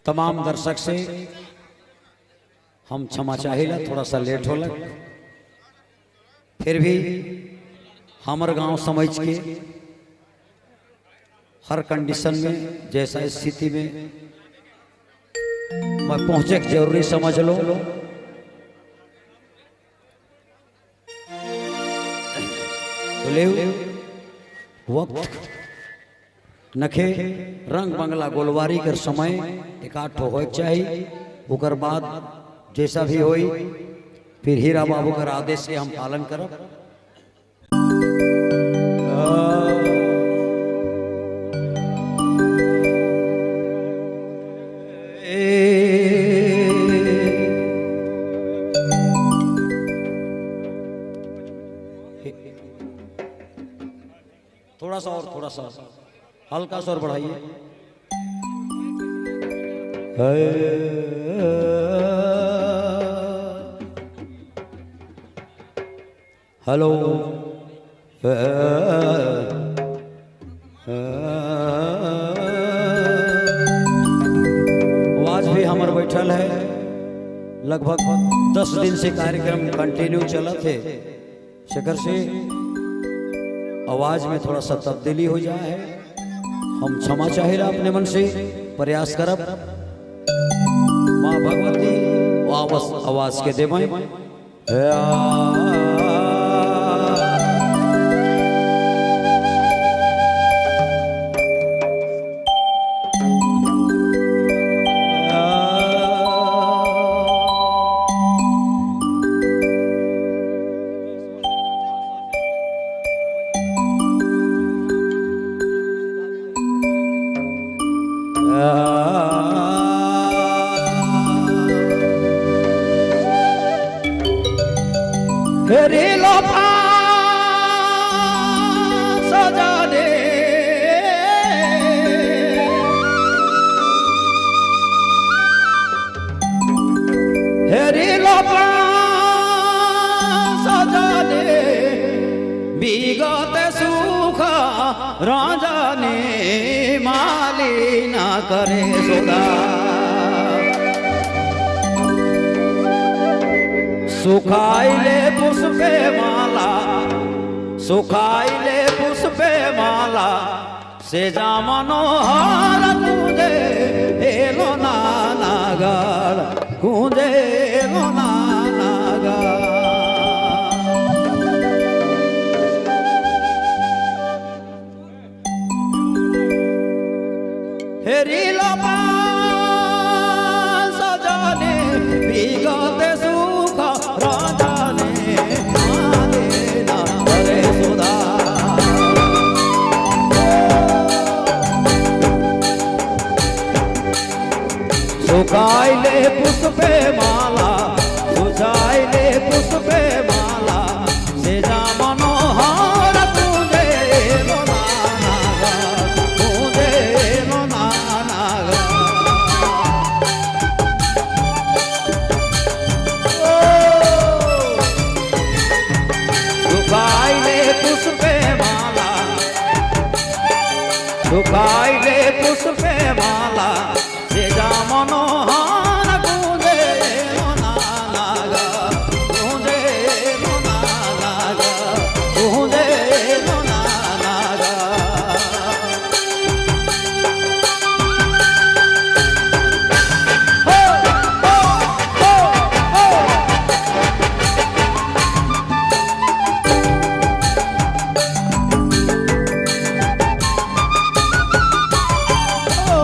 तमाम दर्शक से हम क्षमा चाहिला, थोड़ा सा लेट होला, फिर भी हमार गांव समझ के हर कंडीशन में जैसा स्थिति में मैं पहुंचे जरूरी समझ लो। तो ले वक्त नखे रंग बंगला गोलवारी कर समय इकट्ठो हो चाहिए, उकर बाद जैसा भी होई फिर हीरा बाबू का आदेश से हम पालन करब। थोड़ा सा हल्का सा और बढ़ाइए। हेलो आवाज भी हमार बैठल है, लगभग 10 दिन से कार्यक्रम कंटिन्यू चला थे, शेखर से आवाज में थोड़ा सा तब्दीली हो जाए है, हम क्षमा चाहिए अपने मन से प्रयास करब। माँ भगवती आवाज के देव सजाने हेरी लोपा सजाने विगत सुख राजाने माली ना करे सुधा सुखाइले पुष्पे माला सुखाइले पुष्पे माला से जा मनोहर कुंजे एलो नानागढ़ कुंजे एलो नानागढ़ हेरी लोपा सजाने विगत सुख राजाने माले ना करे सुधा सुखाइले पुष्पे माला सुझाइले पुष्पे माला से जा मनोहर तुझे लो नानागढ़ तुझे लो नानागढ़ सुखाइले पुष्पे माला सुखाइले पुष्पे माला से जा मनोहर गुंजे लो नानागढ़ गुंजे लो नानागढ़ गुंजे लो नानागढ़ हो हो हो हो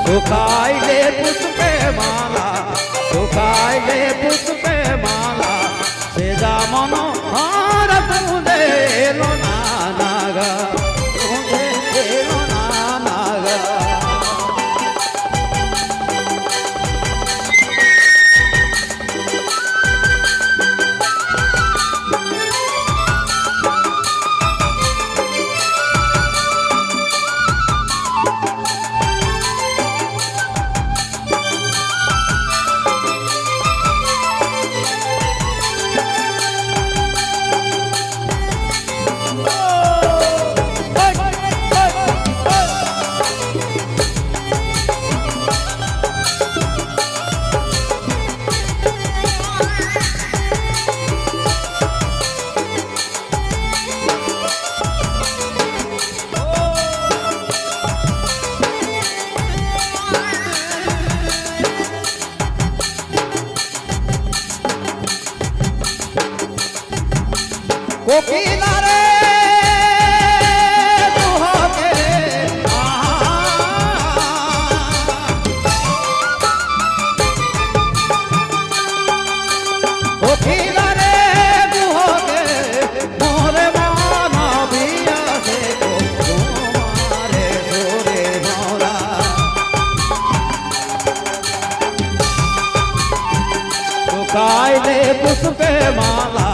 सुखाइले पुष्पे माला सुखाइले पुष्पे माला सेजा मनो हार तुंदे लो नानागा तुंदे लो नानागा कोकिला रे दुहोके कोकिला रे दुहोके मोरे माना बिया से को तुम्हारे जोरे मोरा सुखाइले पुष्पे माला